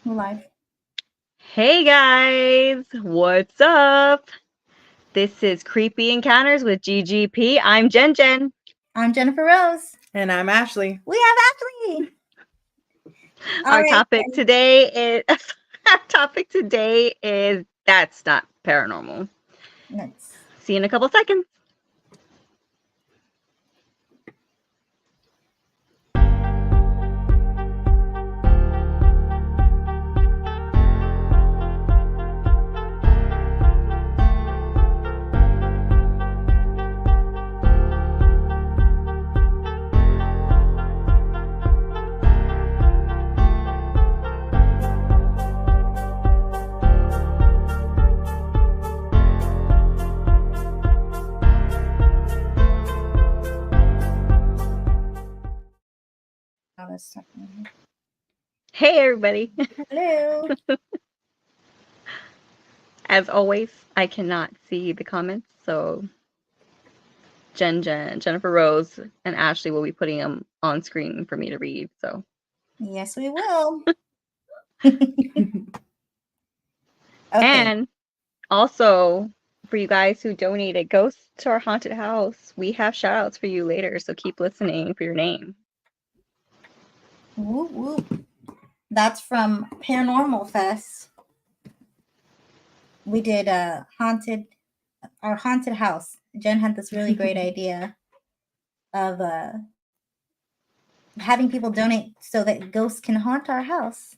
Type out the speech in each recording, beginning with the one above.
We're live. Hey guys, what's up? This is Creepy Encounters with GGP. I'm Jen Jen. I'm Jennifer Rose. And I'm Ashley. We have Ashley. All Our right, topic then. today is that's not paranormal. Nice. See you in a couple seconds. Oh, that's talking. Hey everybody. Hello. As always, I cannot see the comments, so Jennifer Rose, and Ashley will be putting them on screen for me to read. So Yes, we will. Okay. And also, for you guys who donated ghosts to our haunted house, we have shout outs for you later, so keep listening for your name. Whoop, whoop. That's from Paranormal Fest. We did our haunted house. Jen had this really great idea of having people donate so that ghosts can haunt our house.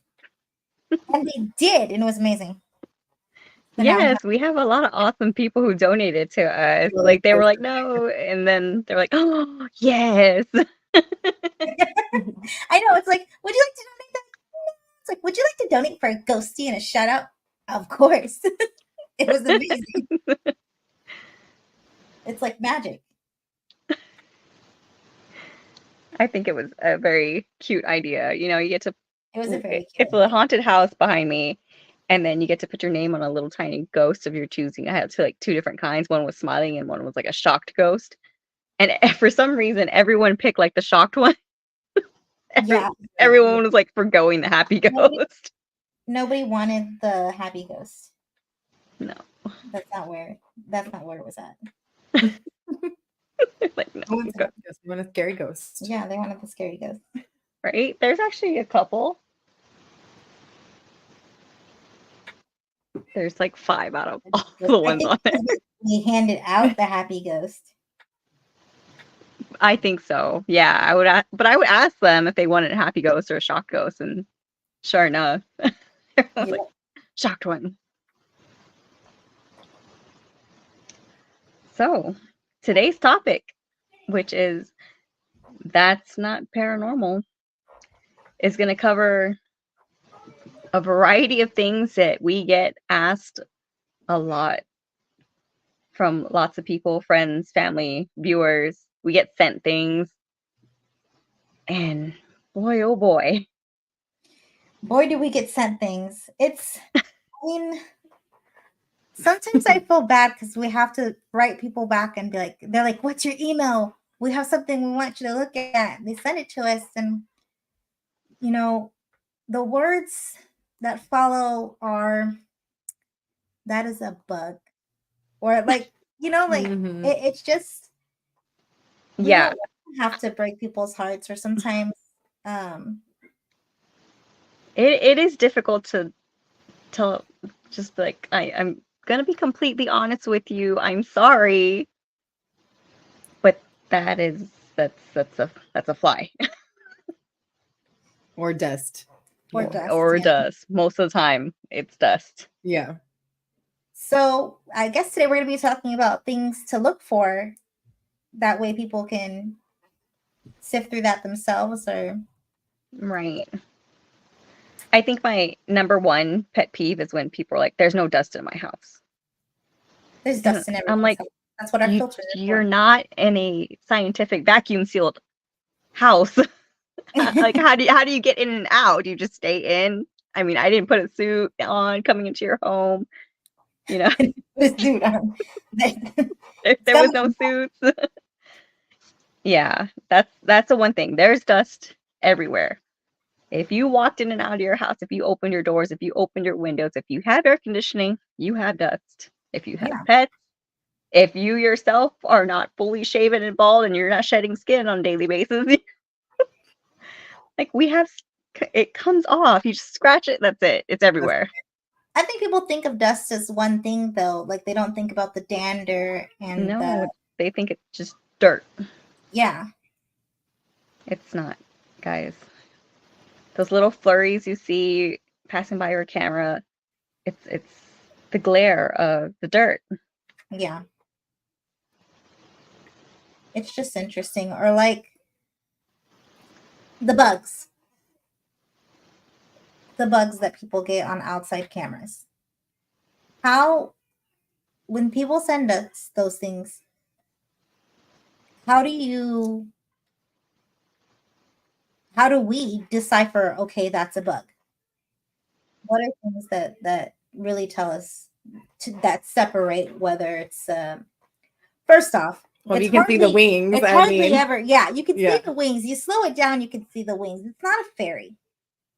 And they did, and it was amazing. So yes, we have a lot of awesome people who donated to us. Really like they were like, no, and then they're like, oh yes. I know, it's like, would you like to donate that? It's like, would you like to donate for a ghosty and a shout out? Of course. It was amazing. It's like magic. I think it was a very cute idea. You know, you get to. It was a very cute It's a haunted house behind me, and then you get to put your name on a little tiny ghost of your choosing. I had two different kinds. One was smiling, and one was like a shocked ghost. And for some reason, everyone picked like the shocked one. Everyone was like forgoing the happy ghost. Nobody wanted the happy ghost. No. That's not where it was at. Like, no. They want a scary ghost. Yeah, they wanted the scary ghost. Right? There's actually a couple. There's like 5 out of all the ones on there. We handed out the happy ghost. I think so. Yeah, I would ask them if they wanted a happy ghost or a shocked ghost, and sure enough, I was like, shocked one. So, today's topic, which is that's not paranormal, is going to cover a variety of things that we get asked a lot from lots of people, friends, family, viewers. We get sent things. And boy, oh boy. Boy, do we get sent things. I mean, sometimes I feel bad because we have to write people back and be like, they're like, what's your email? We have something we want you to look at. They send it to us. And, you know, the words that follow are, that is a bug. Or like, it's just, yeah, have to break people's hearts, or sometimes it is difficult to tell. Just like I'm gonna be completely honest with you. I'm sorry, but that's a fly. Or dust. Or dust. Most of the time, it's dust. Yeah. So I guess today we're going to be talking about things to look for. That way people can sift through that themselves. Right. I think my number one pet peeve is when people are like, there's no dust in my house. There's dust in everything. I'm like, that's what our filters are. You're not in a scientific vacuum sealed house. Like, how do you get in and out? Do you just stay in? I mean, I didn't put a suit on coming into your home. You know, this dude on. there was no suits. Yeah, that's the one thing. There's dust everywhere. If you walked in and out of your house, if you opened your doors, if you opened your windows, if you have air conditioning, you have dust. If you have Yeah. pets, if you yourself are not fully shaven and bald and you're not shedding skin on a daily basis, like we have, it comes off. You just scratch it, that's it. It's everywhere. I think people think of dust as one thing, though. Like they don't think about the dander and No, they think it's just dirt. yeah. It's not, guys. Those little flurries you see passing by your camera, it's the glare of the dirt. Yeah. It's just interesting. Or like the bugs. The bugs that people get on outside cameras. How, when people send us those things, how do we decipher, okay, that's a bug? What are things that really tell us that separate whether it's first off, Well, it's you can see the hardly- wings. It's I hardly mean, ever. Yeah, you can yeah. see the wings. You slow it down, you can see the wings. It's not a fairy.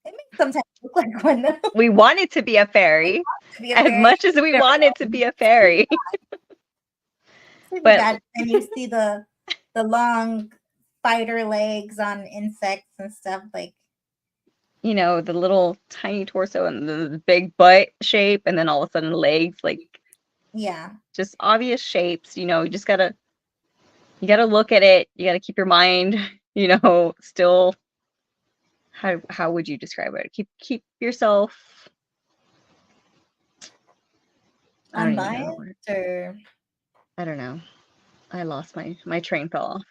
It may sometimes look like one though. We want it to be a fairy. To be a As fairy. much as we Never want know. it to be a fairy. Maybe But- bad. And you see the long spider legs on insects and stuff, like You know, the little tiny torso and the big butt shape, and then all of a sudden legs, like yeah. just obvious shapes. You know, you gotta look at it. You gotta keep your mind, you know, still. How would you describe it? Keep yourself I don't even know the Unbiased word. or I don't know. I lost my train fell off.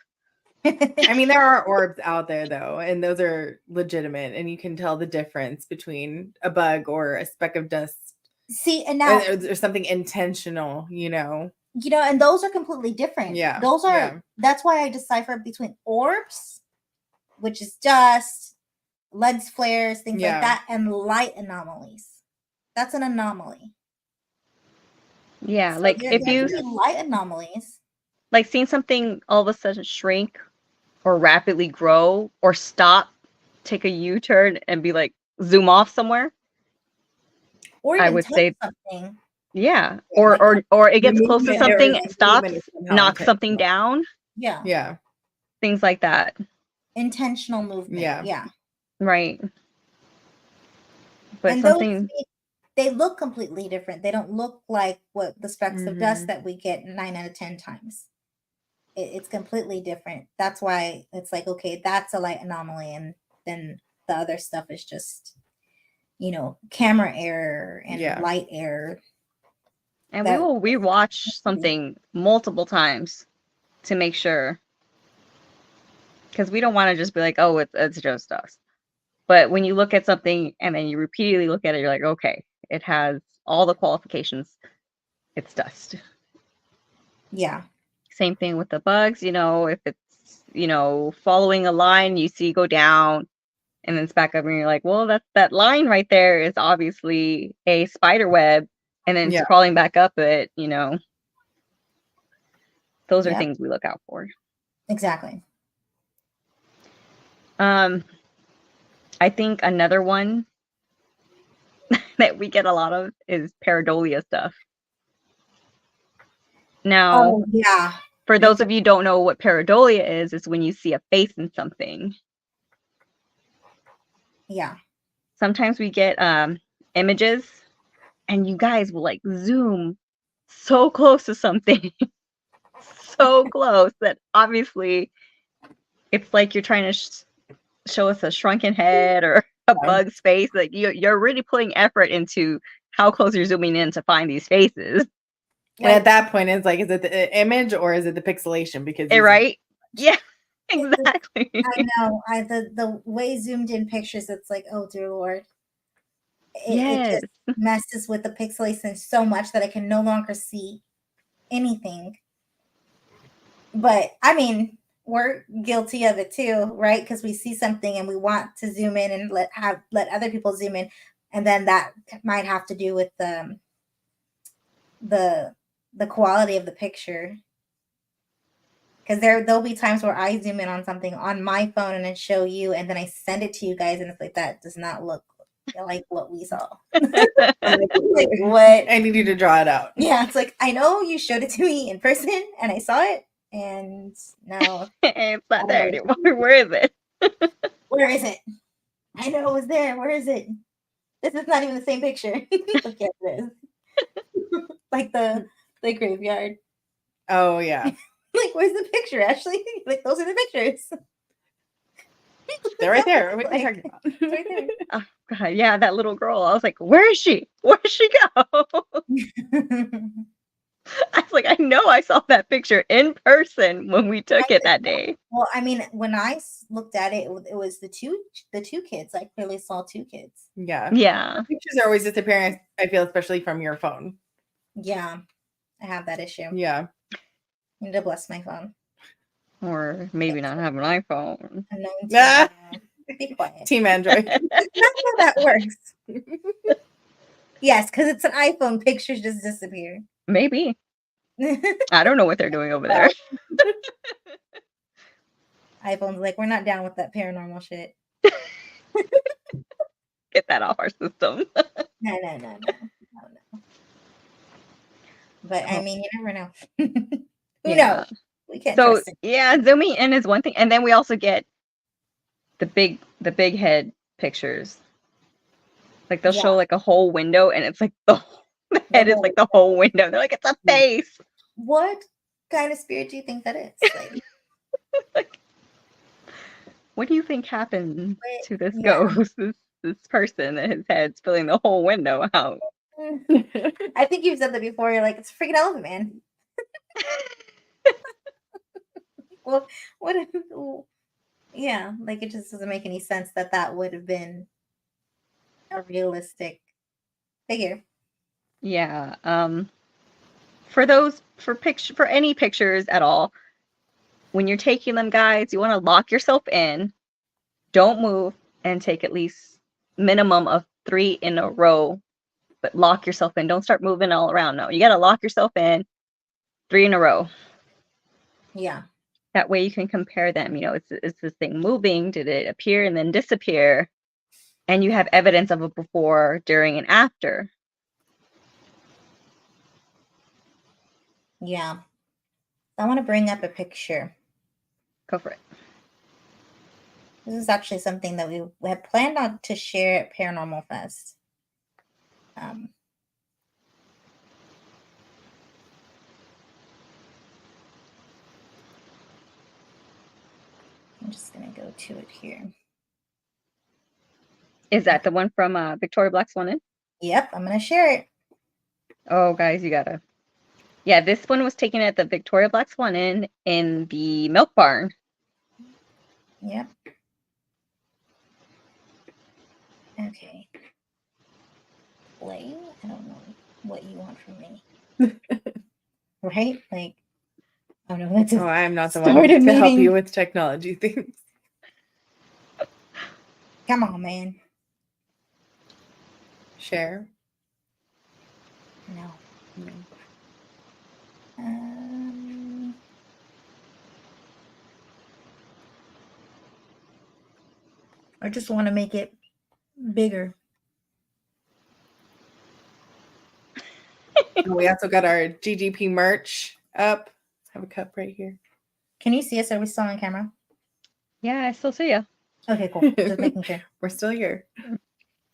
I mean, there are orbs out there though, and those are legitimate, and you can tell the difference between a bug or a speck of dust. see, and now Or something intentional, and those are completely different. Yeah, Those are yeah. that's why I decipher between orbs, which is dust, lens flares, things Yeah. like that, and light anomalies. That's an anomaly. Yeah, So like there if can you be light anomalies. like seen something all of a sudden shrink or rapidly grow or stop, take a U-turn and be like zoom off somewhere. Or I even would touch say something. Yeah, like or it gets The close to movement or, something, like, stops, movement is somehow knocks something intentional. down, Yeah. Yeah. things like that. Intentional movement. Yeah. Yeah. Right. But And something those, they look completely different. They don't look like what the specks of dust Mhm. that we get 9 out of 10 times. It's completely different. That's why it's like, okay, that's a light anomaly, and then the other stuff is just, camera error and Yeah. light error. and we will rewatch something multiple times to make sure, because we don't want to just be like, oh, it's just dust. But when you look at something and then you repeatedly look at it, you're like, okay, it has all the qualifications. It's dust. Yeah. Same thing with the bugs, if it's, following a line you see go down and then it's back up and you're like, well, that line right there is obviously a spider web and then it's Yeah. crawling back up it, those are Yep. things we look out for. Exactly. I think another one that we get a lot of is pareidolia stuff. Now, Oh, yeah. for those of you who don't know what pareidolia is, it's when you see a face in something. Yeah. Sometimes we get images and you guys will like zoom so close to something, so close that obviously it's like you're trying to show us a shrunken head or a bug's face. Like you're really putting effort into how close you're zooming in to find these faces. And at that point, it's like, is it the image or is it the pixelation? Because Right? Yeah, exactly. I know. The way zoomed in pictures, it's like, oh dear Lord. It Yes. just messes with the pixelation so much that I can no longer see anything. But I mean, we're guilty of it too, right? Because we see something and we want to zoom in and let other people zoom in, and then that might have to do with the quality of the picture. Because there'll be times where I zoom in on something on my phone and then show you, and then I send it to you guys, and it's like that does not look like what we saw. Like what? I need you to draw it out. Yeah, it's like I know you showed it to me in person, and I saw it, and now It's not I don't there know. anymore. Where is it? Where is it? I know it was there. Where is it? This is not even the same picture. Look at this. Like the graveyard. Oh yeah, Like, where's the picture, Ashley? Like, those are the pictures. they're right there. What are you Like, talking about? it's right there. Oh, God, yeah, that little girl. I was like, where is she? Where did she go? I was like, I know I saw that picture in person when we took it that day. Well, I mean, when I looked at it, it was the two kids. I clearly saw two kids. Yeah. Yeah. Pictures are always disappearing, I feel, especially from your phone. Yeah, I have that issue. Yeah. I need to bless my phone. Or maybe not have an iPhone. Unknown to Ah! be quiet. Team Android. That's not how that works. Yes, because it's an iPhone. Pictures just disappear. Maybe. I don't know what they're doing over there. iPhone's like, we're not down with that paranormal shit. Get that off our system. No. But I mean, you never know. Who Yeah. knows? We can't So trust it. yeah, zooming in is one thing, and then we also get the big head pictures. Like they'll show like a whole window, and it's like the head is like the whole window. They're like, it's a face. What kind of spirit do you think that is? Like, what do you think happened to this Yeah. ghost, this person, that his head's filling the whole window out? I think you've said that before. You're like, it's a freaking elephant man. Well, what if, yeah, like it just doesn't make any sense that would have been a realistic figure. Yeah. For any pictures at all, when you're taking them, guys, you want to lock yourself in. Don't move, and take at least minimum of 3 in a row. But lock yourself in. Don't start moving all around. No, you got to lock yourself in 3 in a row. Yeah. That way you can compare them. You know, is this thing moving? Did it appear and then disappear? And you have evidence of it before, during, and after. Yeah. I want to bring up a picture. Go for it. This is actually something that we had planned on to share at Paranormal Fest. I'm just going to go to it here. Is that the one from Victoria Black Swan Inn? Yep, I'm going to share it. Oh, guys, you gotta. Yeah, this one was taken at the Victoria Black Swan Inn in the Milk Barn. Yep. Okay. Play? I don't know what you want from me. Right? Like, I don't know. That's Oh, I'm not the one to help you with technology things. Come on, man. Share. No. I just want to make it bigger. We also got our GGP merch up. I have a cup right here. Can you see us? Are we still on camera? Yeah, I still see you. Okay, cool. Just making sure. We're still here.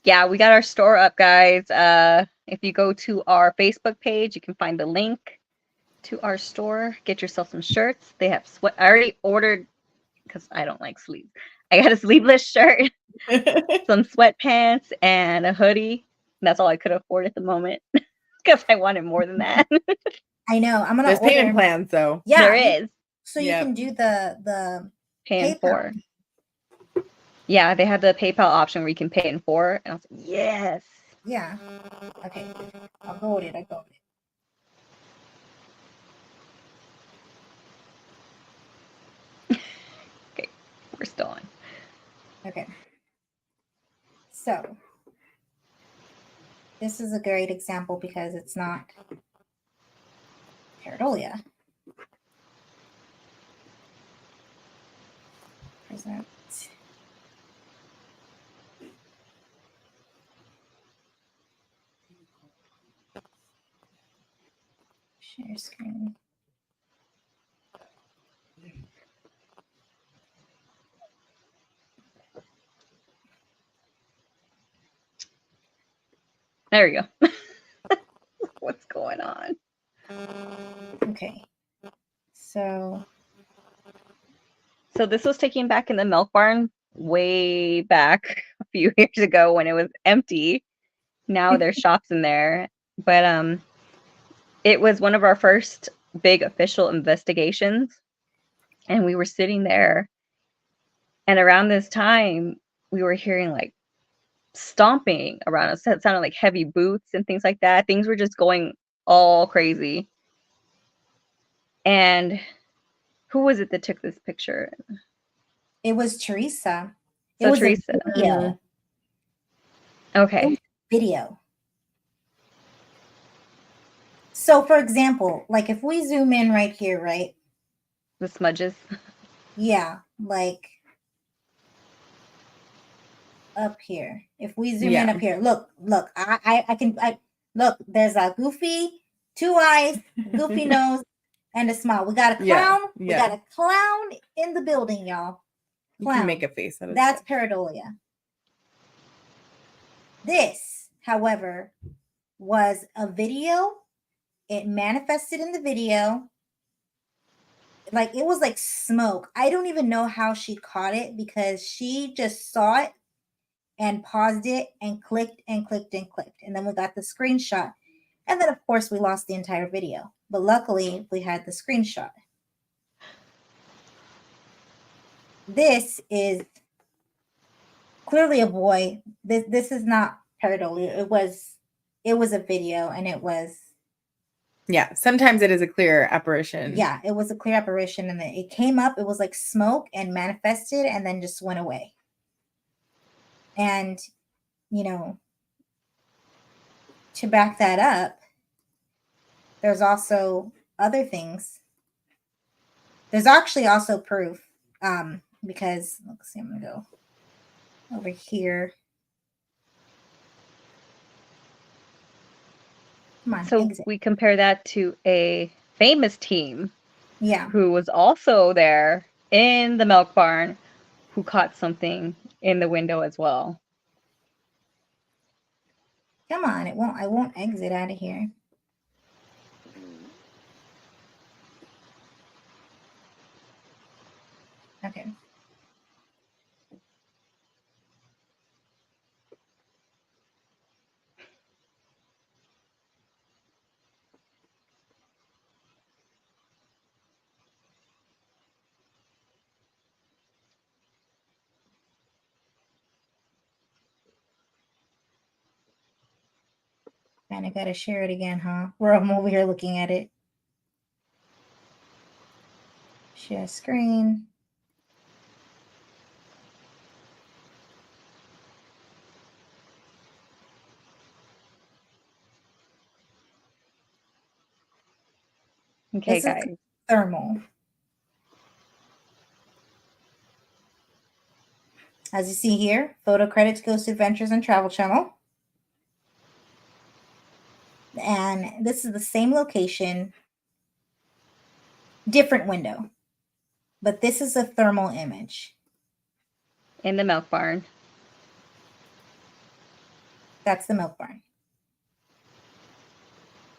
Yeah, we got our store up, guys. If you go to our Facebook page, you can find the link to our store. Get yourself some shirts. They have sweat. I already ordered because I don't like sleeves. I got a sleeveless shirt, some sweatpants, and a hoodie. That's all I could afford at the moment because I wanted more than that. I know. I'm gonna There's order payment plans though. Yeah, there is. So you can do the pay in PayPal. 4. Yeah, they had the PayPal option where you can pay in 4, and I was like, yes. Yeah. Okay. I got it. Okay, we're still on. Okay. So this is a great example because it's not pareidolia. Present. Share screen. There you go. What's going on? Okay. So this was taken back in the milk barn way back a few years ago when it was empty. Now there's shops in there. But it was one of our first big official investigations. And we were sitting there. And around this time, we were hearing like stomping around us. It sounded like heavy boots and things like that. Things were just going all crazy. And who was it that took this picture? it was Teresa. It So was Teresa. a video. Okay. It was a video. So, for example, like if we zoom in right here, right? The smudges. Yeah, like up here. If we zoom in Yeah. up here, look, I can look, there's a goofy, 2 eyes, goofy nose, and a smile. We got a clown. Yeah, We yeah. got a clown in the building, y'all. You Clown. can make a face out of That's stuff. pareidolia. This, however, was a video. It manifested in the video. Like it was like smoke. I don't even know how she caught it because she just saw it and paused it and clicked and clicked and clicked. And then we got the screenshot. And then, of course, we lost the entire video. But luckily, we had the screenshot. This is clearly a boy. This is not pareidolia. It was a video, and it was. Yeah, sometimes it is a clear apparition. Yeah, it was a clear apparition, and then it came up. It was like smoke and manifested, and then just went away. And, you know, to back that up, there's also other things. There's actually also proof, because let's see, I'm gonna go over here. Come on, So exit. we compare that to a famous team Yeah, who was also there in the milk barn who caught something in the window as well. come on. I won't exit out of here. Okay. And I gotta share it again, huh? Where I'm over here looking at it. Share screen. Okay, This is guys. thermal. As you see here, photo credits goes to Adventures and Travel Channel. And this is the same location, different window. But this is a thermal image. In the milk barn. That's the milk barn.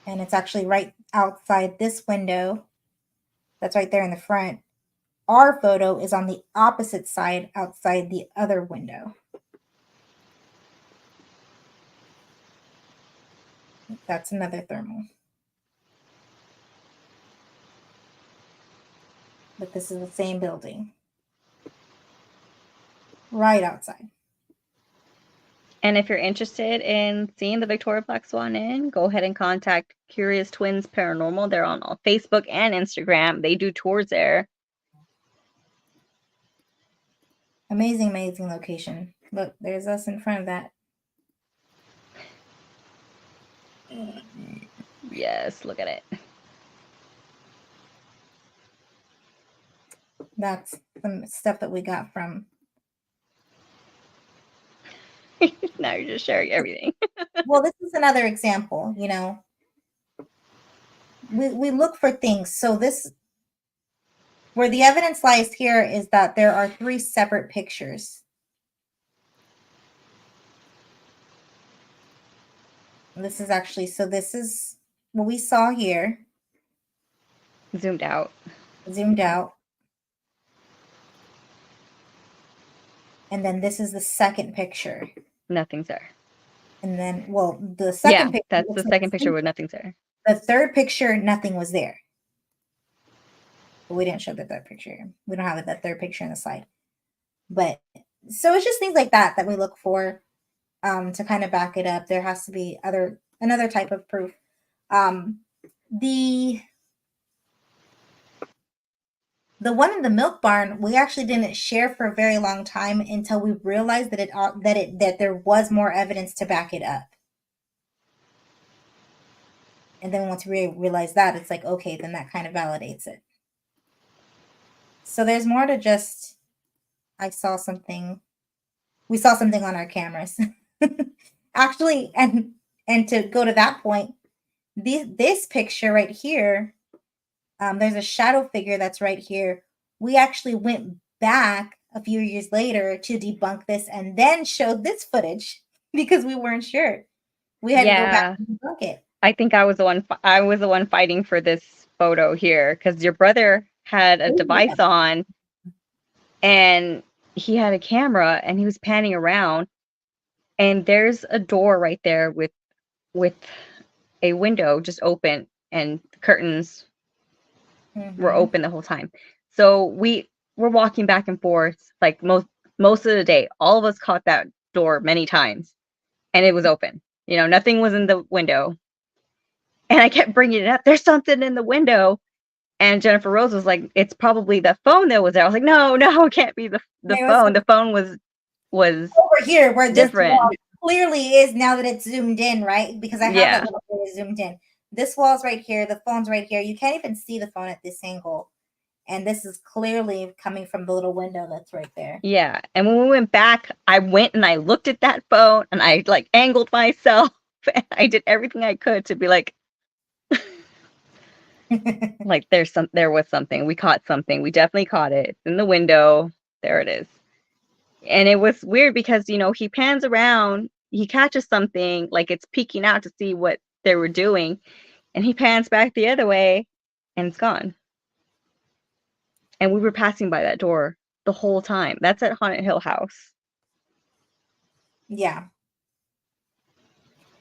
And it's actually right outside this window. That's right there in the front. Our photo is on the opposite side outside the other window. That's another thermal. But this is the same building. Right outside. And if you're interested in seeing the Victoria Black Swan Inn, go ahead and contact Curious Twins Paranormal. They're on Facebook and Instagram. They do tours there. Amazing, amazing location. Look, there's us in front of that. Yes, look at it. That's some stuff that we got from. Now you're just sharing everything. Well, this is another example, you know. We look for things. So this, where the evidence lies here is that there are 3 separate pictures. This is actually, so this is what we saw here, Zoomed out. zoomed out. And then this is the second picture. Nothing's there. And then, well, the second picture. That's the looks like second picture where nothing's there. The third picture, nothing was there. But we didn't show the third picture. We don't have that third picture in the slide. But so it's just things like that that we look for to kind of back it up. There has to be another type of proof. The one in the milk barn, we actually didn't share for a very long time until we realized that there was more evidence to back it up. And then once we realize that, it's like, okay, then that kind of validates it. So there's more to just, we saw something on our cameras. Actually, and to go to that point, this picture right here, there's a shadow figure that's right here. We actually went back a few years later to debunk this and then showed this footage because we weren't sure. We had to go back and debunk it. I think I was the one fighting for this photo here because your brother had a device on and he had a camera and he was panning around and there's a door right there with a window just open and the curtains were open the whole time. So we were walking back and forth like most of the day. All of us caught that door many times and it was open. You know, nothing was in the window. And I kept bringing it up. There's something in the window. And Jennifer Rose was like, it's probably the phone that was there. I was like, no, it can't be the phone. The phone was over here where different. This wall clearly is now that it's zoomed in, right? Because I have that little zoomed in. This wall's right here. The phone's right here. You can't even see the phone at this angle. And this is clearly coming from the little window that's right there. Yeah. And when we went back, I went and I looked at that phone and I like angled myself. And I did everything I could to be like, like there was something. We caught something. We definitely caught it. It's in the window. There it is. And it was weird because, you know, he pans around, he catches something, like it's peeking out to see what they were doing. And he pans back the other way and it's gone. And we were passing by that door the whole time. That's at Haunted Hill House. Yeah.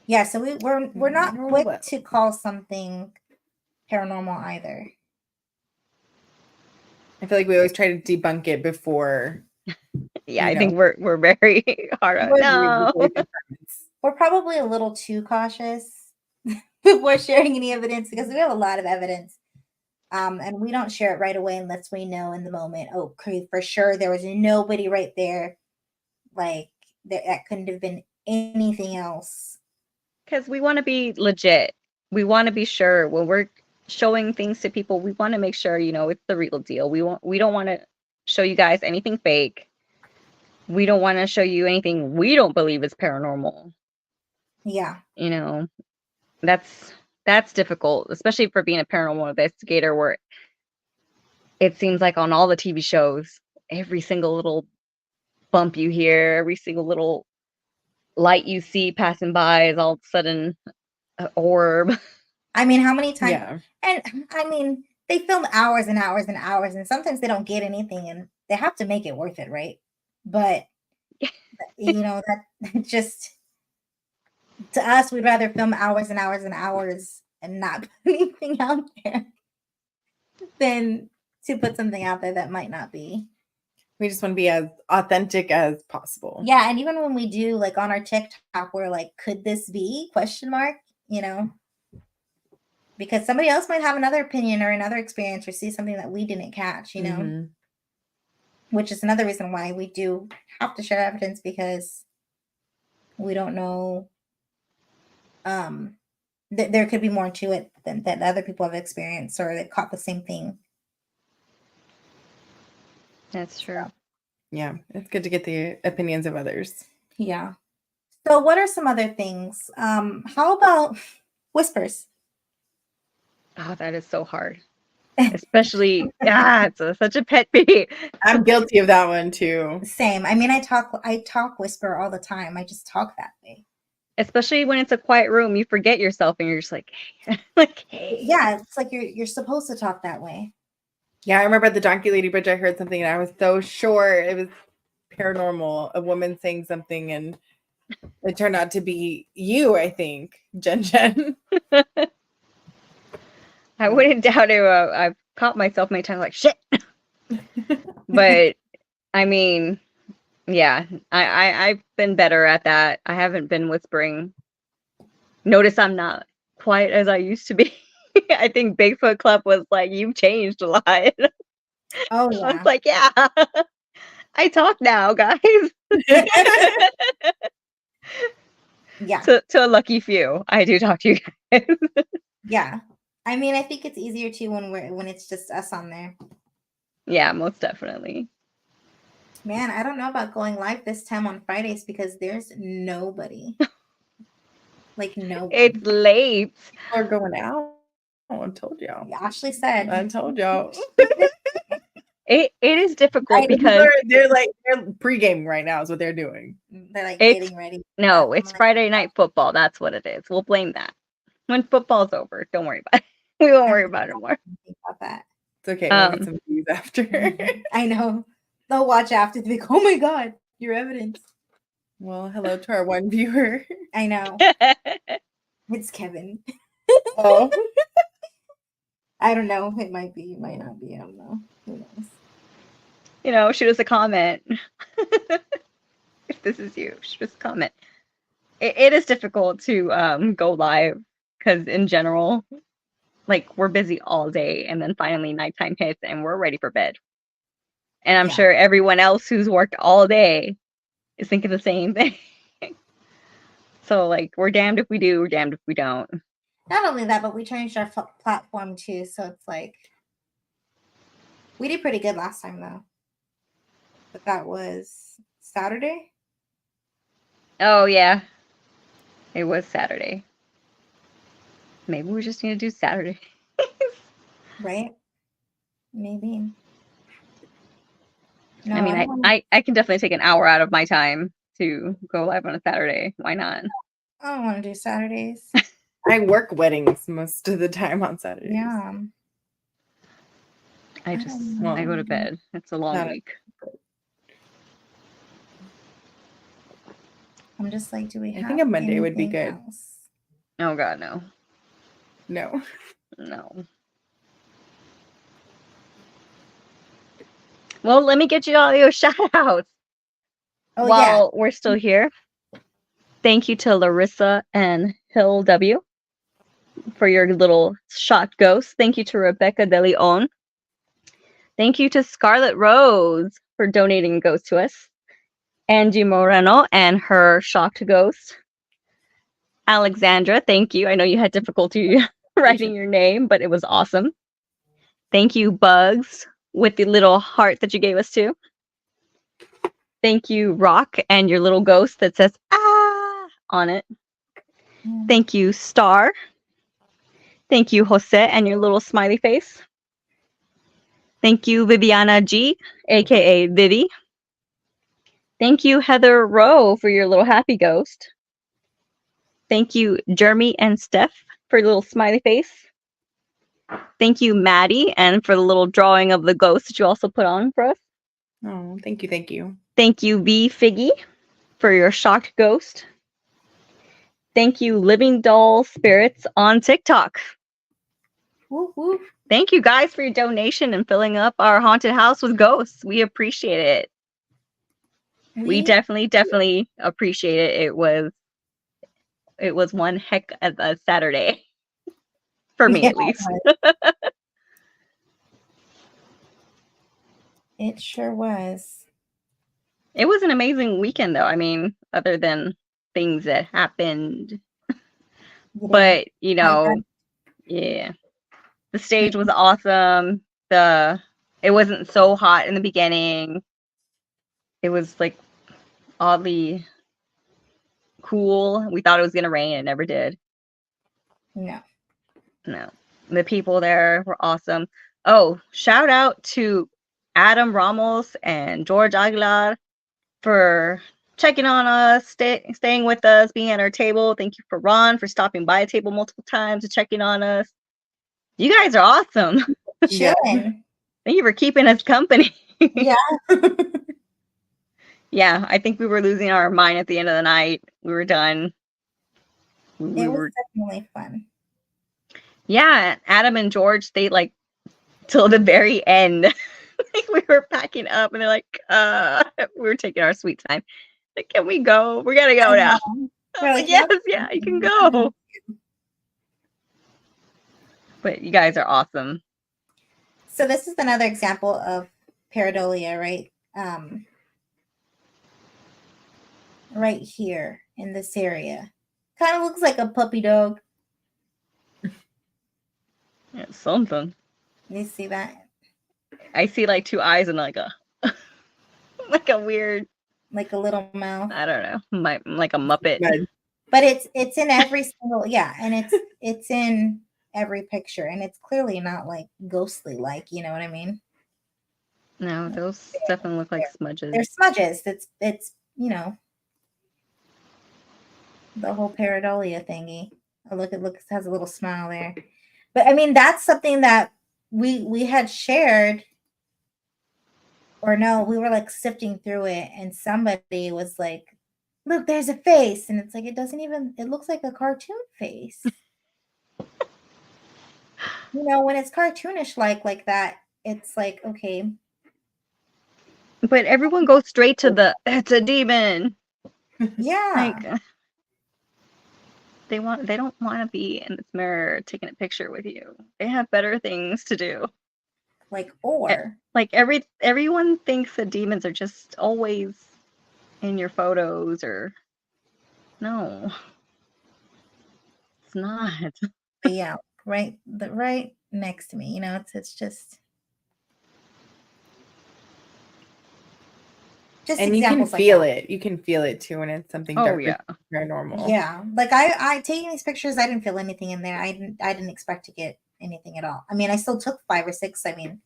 Yeah, so we're not quick to call something paranormal either. I feel like we always try to debunk it before. Yeah, I think we're very hard on. No. We're probably a little too cautious before sharing any evidence because we have a lot of evidence. And we don't share it right away unless we know in the moment, oh, for sure there was nobody right there. Like that couldn't have been anything else. Because we want to be legit. We want to be sure when we're showing things to people, we want to make sure, you know, it's the real deal. We don't want to show you guys anything fake. We don't want to show you anything we don't believe is paranormal. Yeah. You know, that's difficult, especially for being a paranormal investigator where it seems like on all the TV shows, every single little bump you hear, every single little light you see passing by is all of a sudden an orb. I mean, how many times? Yeah. And I mean, they film hours and hours and hours, and sometimes they don't get anything, and they have to make it worth it, right? But you know, that just to us, we'd rather film hours and hours and hours and not put anything out there than to put something out there that might not be. We just want to be as authentic as possible. Yeah, and even when we do, like on our TikTok, we're like, could this be ? You know, because somebody else might have another opinion or another experience or see something that we didn't catch, you know, which is another reason why we do have to share evidence because we don't know. There could be more to it than that other people have experienced or that caught the same thing. That's true. Yeah, it's good to get the opinions of others. Yeah. So what are some other things? How about whispers? Oh, that is so hard. Especially, it's such a pet peeve. I'm guilty of that one too. Same. I mean, I talk whisper all the time. I just talk that way. Especially when it's a quiet room, you forget yourself and you're just like, hey. Like, hey. Yeah, it's like you're supposed to talk that way. Yeah, I remember at the Donkey Lady Bridge, I heard something and I was so sure it was paranormal, a woman saying something, and it turned out to be you, I think, Jen. I wouldn't doubt it. I've caught myself many times like, shit. But, I mean, yeah, I've been better at that. I haven't been whispering. Notice I'm not quite as I used to be. I think Bigfoot Club was like, you've changed a lot. Oh I was yeah. like, yeah, I talk now, guys. Yeah. To a lucky few, I do talk to you guys. Yeah. I mean, I think it's easier too when it's just us on there. Yeah, most definitely. Man, I don't know about going live this time on Fridays because there's nobody. Like no one. It's late. People are going out. Oh, I told y'all. Ashley said. I told y'all. It is difficult because they're pre-gaming right now is what they're doing. They're like it's getting ready. no, it's Friday night football. That's what it is. We'll blame that. When football's over, don't worry about it. We won't worry about it more. Think about that. It's okay. We'll get some views after. I know. They'll watch after. They're like, oh my god, your evidence. Well, hello to our one viewer. I know. It's Kevin. Oh. I don't know. It might be. It might not be. I don't know. Who You knows? shoot us a comment. If this is you, shoot us a comment. It is difficult to go live because in general, like we're busy all day and then finally nighttime hits and we're ready for bed. And I'm sure everyone else who's worked all day is thinking the same thing. So like we're damned if we do, we're damned if we don't. Not only that, but we changed our platform too. So it's like we did pretty good last time though. But that was Saturday. Oh yeah, it was Saturday. Maybe we just need to do Saturday. Right? Maybe. No, I mean, I can definitely take an hour out of my time to go live on a Saturday. Why not? I don't want to do Saturdays. I work weddings most of the time on Saturdays. Yeah. I go to bed. It's a long week. I'm just like, do we have I think a Monday would be good. Else? Oh God, no. No. No. Well, let me get you all your shout outs while we're still here. Thank you to Larissa and Hill W for your little shot ghost. Thank you to Rebecca De Leon. Thank you to Scarlet Rose for donating a ghost to us. Angie Moreno and her shocked ghost. Alexandra, thank you. I know you had difficulty writing your name, but it was awesome. Thank you, Bugs, with the little heart that you gave us too. Thank you, Rock, and your little ghost that says, ah, on it. Thank you, Star. Thank you, Jose, and your little smiley face. Thank you, Viviana G, aka Vivi. Thank you, Heather Rowe, for your little happy ghost. Thank you, Jeremy and Steph, for your little smiley face. Thank you, Maddie, and for the little drawing of the ghost that you also put on for us. Oh, thank you, thank you. Thank you, V Figgy, for your shocked ghost. Thank you, Living Doll Spirits on TikTok. Woo, woo. Thank you guys for your donation and filling up our haunted house with ghosts. We appreciate it. We definitely appreciate it. It was one heck of a Saturday. For me, at least. It sure was. It was an amazing weekend, though. I mean, other than things that happened. But, yeah. The stage was awesome. The It wasn't so hot in the beginning. It was like oddly cool. We thought it was gonna rain. It never did. No. No. The people there were awesome. Oh, shout out to Adam Ramos and George Aguilar for checking on us, staying with us, being at our table. Thank you for Ron for stopping by a table multiple times and checking on us. You guys are awesome. Yeah. Chilling. Thank you for keeping us company. Yeah. Yeah, I think we were losing our mind at the end of the night. We were done. We It was were, definitely fun. yeah, Adam and George stayed like till the very end. Like we were packing up and they're like, we were taking our sweet time. Like, can we go? We gotta go now. We're I'm like, like, yes, yeah, you can go. But you guys are awesome. So this is another example of pareidolia, right? Right here in this area. Kind of looks like a puppy dog. Yeah, something. You see that? I see like two eyes and like a like a weird, Like a little mouth. I don't know, like a Muppet. But it's in every single, yeah, and it's in every picture, and it's clearly not like ghostly like, you know what I mean? No, those definitely look like smudges. They're smudges. It's you know, the whole pareidolia thingy. Oh, look, it has a little smile there. But I mean, that's something that we had shared, or no, we were like sifting through it, and somebody was like, look, there's a face, and it's like, it looks like a cartoon face. You know, when it's cartoonish like that, it's like, okay. But everyone goes straight to it's a demon. Yeah. Like they don't want to be in this mirror taking a picture with you. They have better things to do. Like, or like everyone thinks that demons are just always in your photos, or no, it's not. But yeah, right next to me, you know, it's just and you can feel it. You can feel it too when it's something dark, paranormal. Yeah, like I taking these pictures, I didn't feel anything in there. I didn't expect to get anything at all. I mean, I still took 5 or 6. I mean,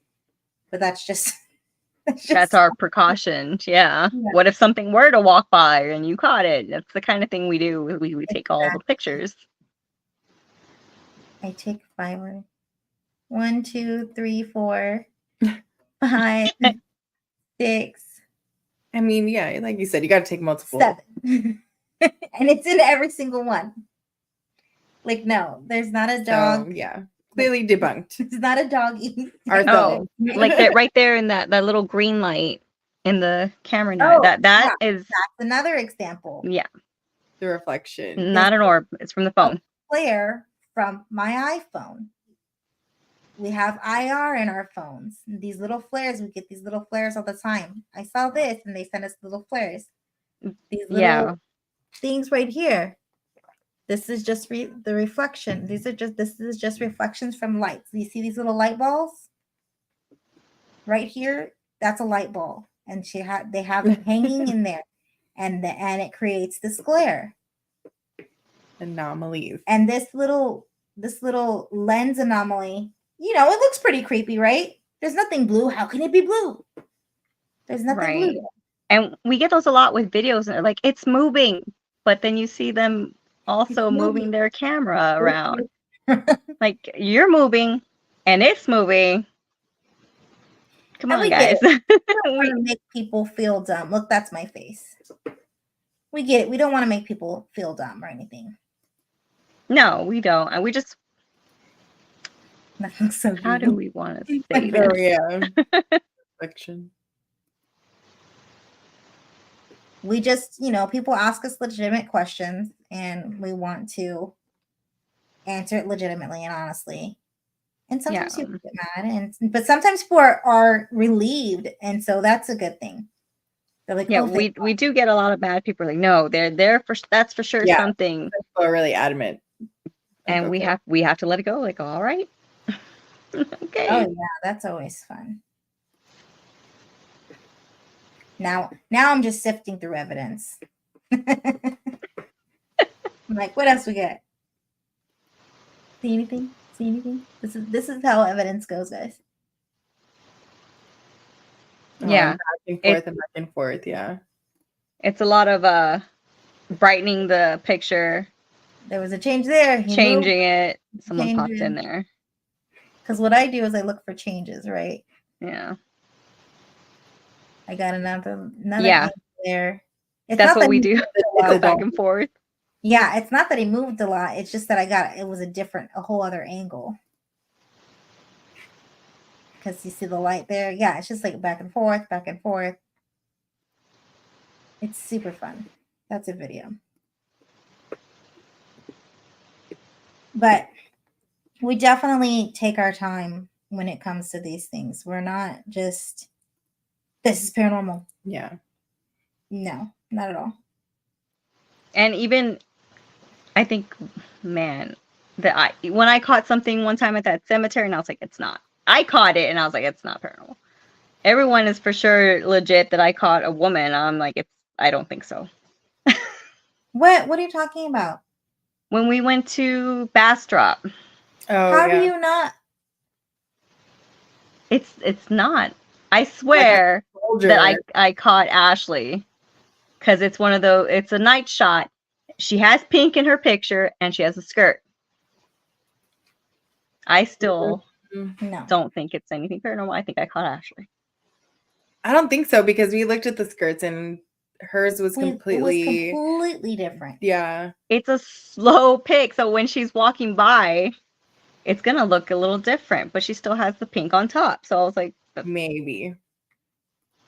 but that's just that's our precaution. Yeah. What if something were to walk by and you caught it? That's the kind of thing we do. We take all the pictures. I take 5. 1, 2, 3, 4, 5, 6. I mean, yeah, like you said, you got to take multiple. 7. And it's in every single one. Like, no, there's not a dog. So, yeah, clearly debunked. It's not a doggy. Oh, like that right there in that little green light in the camera now. That's another example. Yeah. The reflection. Not an orb. It's from the phone. Flare from my iPhone. We have IR in our phones. These little flares, we get these little flares all the time. I saw this and they sent us little flares. These little things right here. This is just the reflection. This is just reflections from lights. You see these little light balls? Right here, that's a light ball. And they have it hanging in there. And it creates this glare. Anomalies. And this little lens anomaly, you know, it looks pretty creepy, right? There's nothing blue. How can it be blue? There's nothing blue there. And we get those a lot with videos, and they're like, it's moving, but then you see them also moving their camera around. Like, you're moving and it's moving. Come on, guys. We don't want to make people feel dumb. Look, that's my face. We get it. We don't want to make people feel dumb or anything. No, we don't. And we just. So how do we want to say this? Yeah. Fiction. We just, you know, people ask us legitimate questions and we want to answer it legitimately and honestly. And sometimes people get mad, but sometimes people are relieved, and so that's a good thing. They're like, yeah, we do get a lot of mad people. Like, no, they're there for that's for sure something. People are really adamant, and we have to let it go. Like, all right, okay. Oh yeah, that's always fun. Now I'm just sifting through evidence. I'm like, what else we got? See anything? See anything? This is how evidence goes, guys. Yeah. Back and forth and back and forth. Yeah. It's a lot of brightening the picture, There was a change there. He changing it. Someone popped changing. in there. Because what I do is I look for changes, right? Yeah. I got another Yeah. angle there. It's That's not what that we he do. moved a Go lot. back and forth. Yeah, it's not that he moved a lot. It's just that it was a whole other angle. Because you see the light there. Yeah, it's just like back and forth, back and forth. It's super fun. That's a video. But we definitely take our time when it comes to these things. We're not just, this is paranormal. Yeah. No, not at all. And even, I think, man, when I caught something one time at that cemetery, and I was like, it's not. I caught it, and I was like, it's not paranormal. Everyone is for sure legit that I caught a woman. I'm like, I don't think so. What are you talking about? When we went to Bastrop. Oh, How yeah. do you not? It's not. I swear that I caught Ashley, because it's one of those. It's a night shot. She has pink in her picture, and she has a skirt. I still No. don't think it's anything paranormal. I think I caught Ashley. I don't think so, because we looked at the skirts and hers was completely different. Yeah. It's a slow pic, so when she's walking by, it's gonna look a little different, but she still has the pink on top. So I was like, maybe.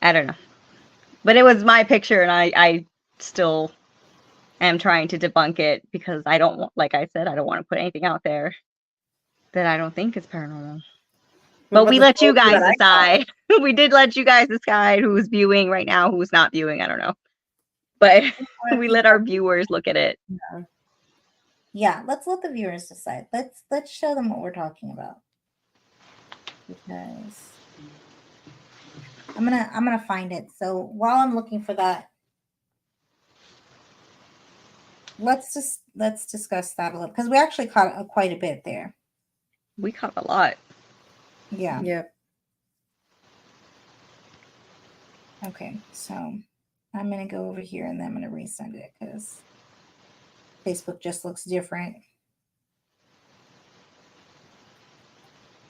I don't know. But it was my picture, and I still am trying to debunk it, because I don't want, like I said, I don't want to put anything out there that I don't think is paranormal. But we let you guys decide. We did let you guys decide who's viewing right now, who's not viewing. I don't know. But we let our viewers look at it. Yeah, let's let the viewers decide. Let's show them what we're talking about. Because I'm gonna find it. So while I'm looking for that, let's discuss that a little, because we actually caught quite a bit there. We caught a lot. Yeah. Yep. Okay, so I'm gonna go over here and then I'm gonna resend it because Facebook just looks different.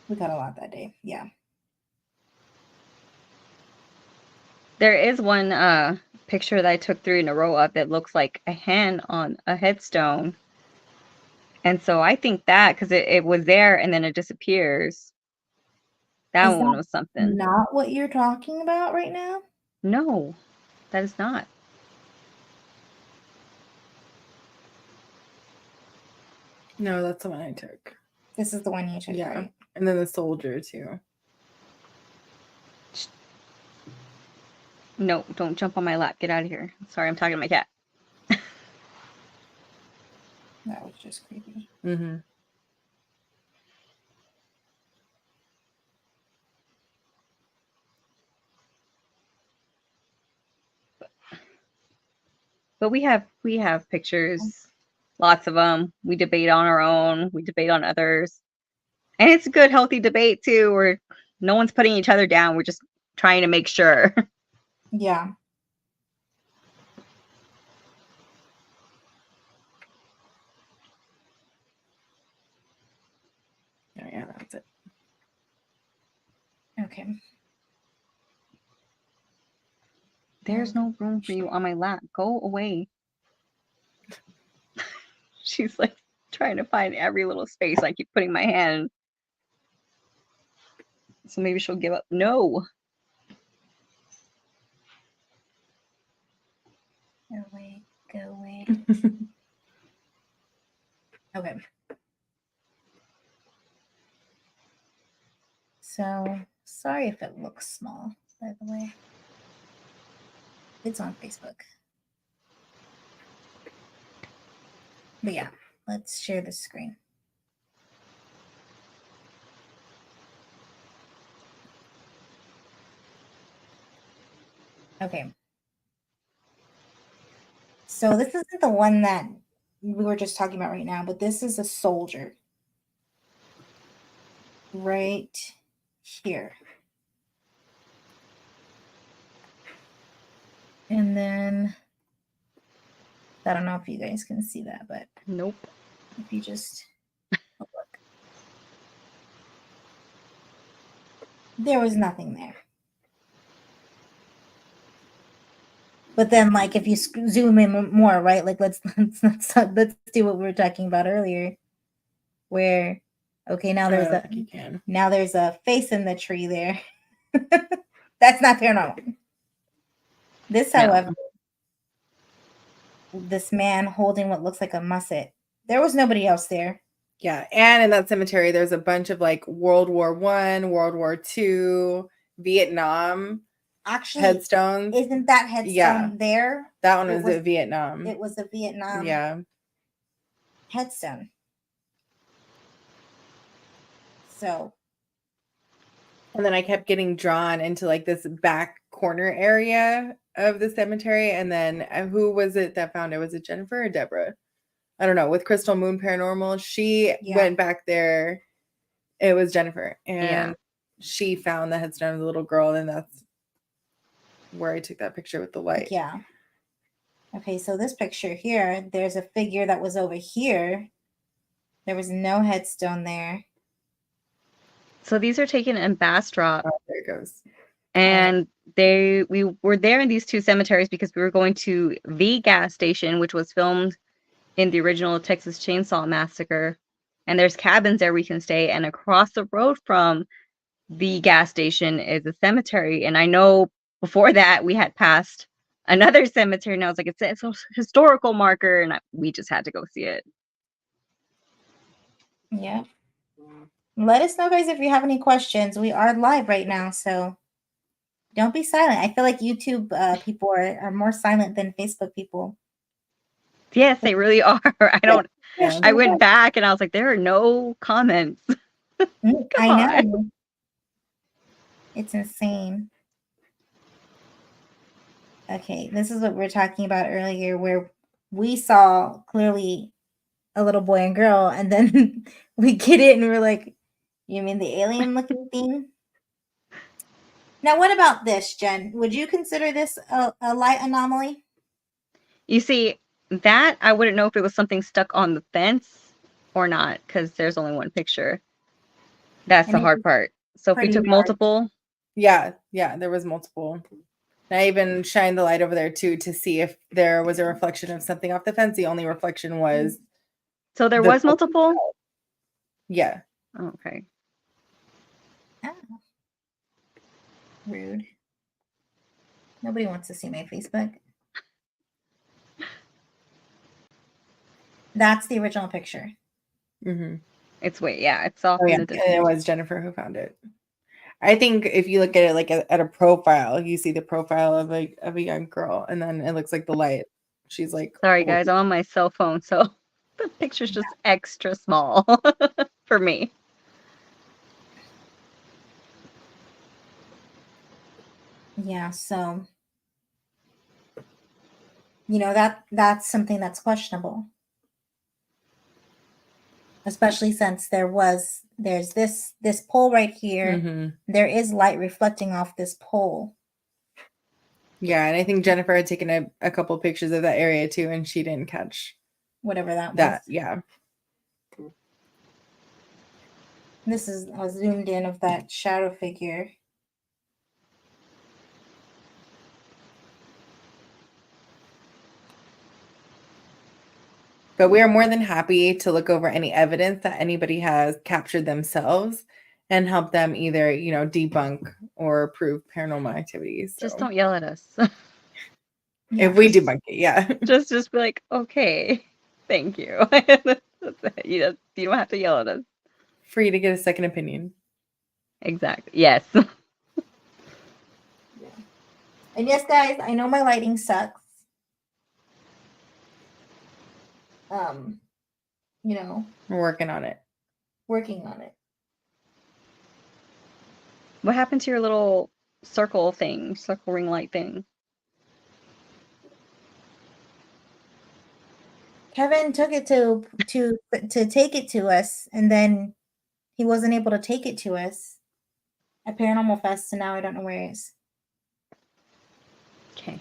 We got a lot that day. Yeah. There is one picture that I took 3 in a row of that looks like a hand on a headstone. And so I think that, because it was there and then it disappears. That one was something. Not what you're talking about right now? No, that is not. No, that's the one I took. This is the one you took, Yeah. right? And then the soldier too. No, don't jump on my lap. Get out of here. Sorry, I'm talking to my cat. That was just creepy. Mm-hmm. But we have pictures, lots of them. We debate on our own. We debate on others. And it's a good, healthy debate too, where no one's putting each other down. We're just trying to make sure. Yeah. Oh, yeah, that's it. Okay. There's no room for you on my lap. Go away. She's like trying to find every little space. I keep putting my hand. So maybe she'll give up. No. Go away. Go away. Okay. So sorry if it looks small, by the way. It's on Facebook. But yeah, let's share the screen. Okay. So this isn't the one that we were just talking about right now, but this is a soldier. Right here. And then I don't know if you guys can see that, but Nope. if you just look, there was nothing there. But then, like, if you zoom in more, right? Like, let's do what we were talking about earlier, where okay, now there's a face in the tree there. That's not paranormal. This, No. however, this man holding what looks like a musket. There was nobody else there. Yeah, and in that cemetery, there's a bunch of like World War I, World War II, Vietnam Actually, headstones. isn't that headstone there? That one was at Vietnam. It was a Vietnam headstone. So, and then I kept getting drawn into like this back corner area of the cemetery. And then who was it that found it? Was it Jennifer or Deborah? I don't know. With Crystal Moon Paranormal, she went back there. It was Jennifer, and she found the headstone of the little girl, and that's where I took that picture with the light. Yeah. Okay, so this picture here, there's a figure that was over here. There was no headstone there. So these are taken in Bastrop. Oh, there it goes. And we were there in these two cemeteries because we were going to the gas station, which was filmed in the original Texas Chainsaw Massacre. And there's cabins there we can stay. And across the road from the gas station is a cemetery. And I know before that we had passed another cemetery, and I was like, it's a historical marker, and we just had to go see it. Yeah. Let us know, guys, if you have any questions. We are live right now, so don't be silent. I feel like YouTube people are more silent than Facebook people. Yes, they really are. I went back and I was like, there are no comments. I know. It's insane. Okay, this is what we were talking about earlier, where we saw clearly a little boy and girl, and then we get it and we're like, you mean the alien looking thing? Now, what about this, Jen? Would you consider this a light anomaly? You see, that I wouldn't know if it was something stuck on the fence or not, because there's only one picture. That's the hard part. So if we took multiple. Yeah, there was multiple. And I even shined the light over there too to see if there was a reflection of something off the fence. The only reflection was. So there was multiple? Yeah. Oh, okay. Oh. Rude. Nobody wants to see my Facebook. That's the original picture. Mm-hmm. It's off in the distance. And it was Jennifer who found it. I think if you look at it like at a profile, you see the profile of a young girl, and then it looks like the light. She's like, sorry guys, I'm on my cell phone, so the picture's just extra small for me. Yeah, so that's something that's questionable. Especially since there's this pole right here. Mm-hmm. There is light reflecting off this pole. Yeah, and I think Jennifer had taken a couple pictures of that area too, and she didn't catch whatever that was. Yeah. This is a zoomed in of that shadow figure. But we are more than happy to look over any evidence that anybody has captured themselves and help them either, debunk or prove paranormal activities. So. Just don't yell at us. If we debunk it, yeah. Just be like, okay, thank you. You don't have to yell at us. Free to get a second opinion. Exactly. Yes. Yeah. And yes, guys, I know my lighting sucks. We're working on it. Working on it. What happened to your little circle ring light thing? Kevin took it to take it to us, and then he wasn't able to take it to us at Paranormal Fest, so now I don't know where he is. Okay.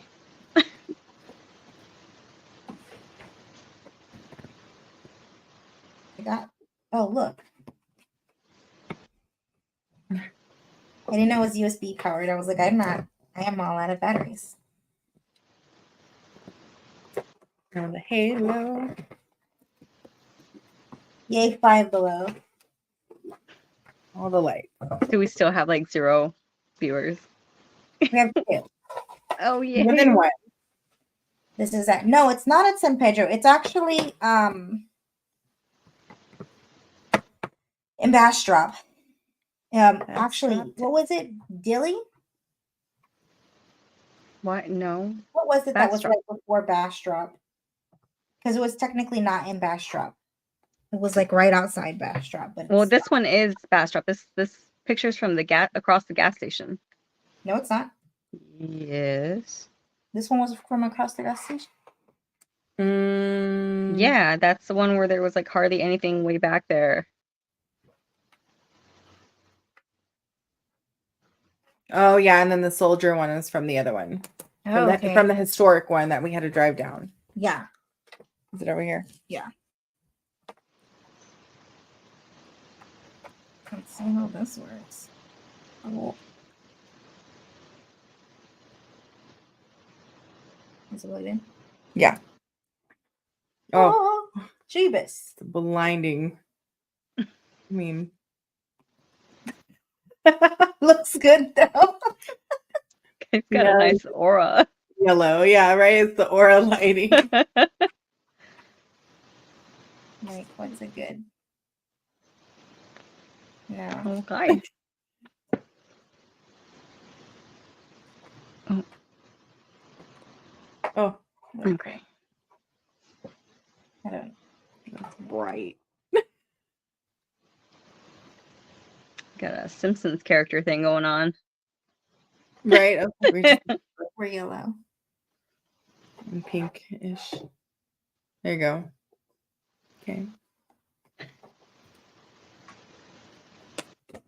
Oh, look. I didn't know it was USB powered. I was like, I am all out of batteries. Oh, the halo. Yay, 5 below. All the light. Do we still have like 0 viewers? We have 2. Oh yeah. Within what? This is at no, it's not at San Pedro. It's actually in Bastrop. Actually, Bastrop. what was it? Dilly? What? No. What was it that was Bastrop. right before Bastrop? Because it was technically not in Bastrop. It was like right outside Bastrop. But Well, it's this one is Bastrop. This picture's from the across the gas station. no, it's not. Yes. This one was from across the gas station. Yeah, that's the one where there was like hardly anything way back there. Oh yeah, and then the soldier one is from the other one. Oh, okay. From the historic one that we had to drive down. Yeah. Is it over here? Yeah. Let's see how this works. Oh. Is it plugged in? Yeah. Oh, Jeebus. it's blinding. I mean, Looks good though. It's got a nice aura. yellow. Yeah, right. It's the aura lighting. Like, what's it good? No. Okay. Oh, Okay. I don't. that's bright. Got a Simpsons character thing going on. Right. Okay, We're yellow. pink-ish. There you go. Okay.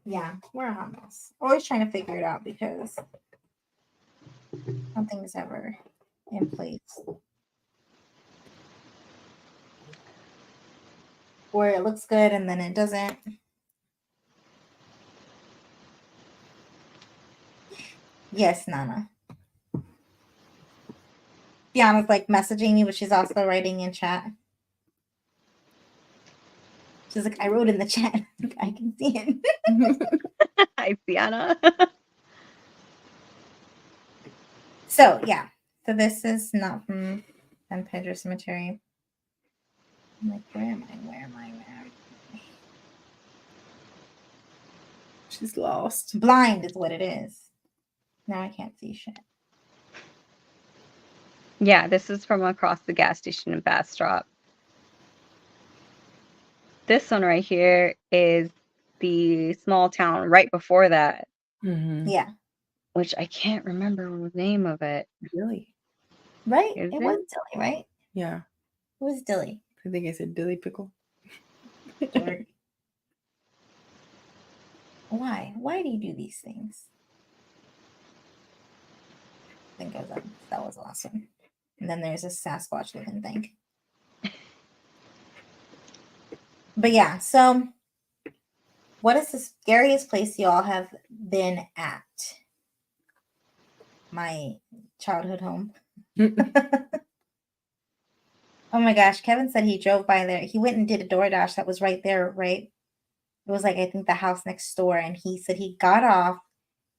Yeah, we're a hot mess. Always trying to figure it out because nothing's ever in place. Or it looks good and then it doesn't. Yes, Nana. Deanna's like messaging me, but she's also writing in chat. She's like, I wrote in the chat. I can see it. Hi, Sienna. So, yeah. So this is not from San Pedro Cemetery. I'm like, where am I? Where am I? She's lost. Blind is what it is. Now I can't see shit. Yeah, this is from across the gas station in Bastrop. This one right here is the small town right before that, Mm-hmm. Yeah. which I can't remember the name of it. Really? Right? Is It it? was Dilly, right? Yeah. It was Dilly. I think I said dilly pickle. Dork. Why? Why do you do these things? I think that was awesome. And then there's a Sasquatch looking thing. But yeah, so what is the scariest place y'all have been at? My childhood home. Oh my gosh, Kevin said he drove by there. He went and did a DoorDash that was right there, right? It was like, I think the house next door. And he said he got off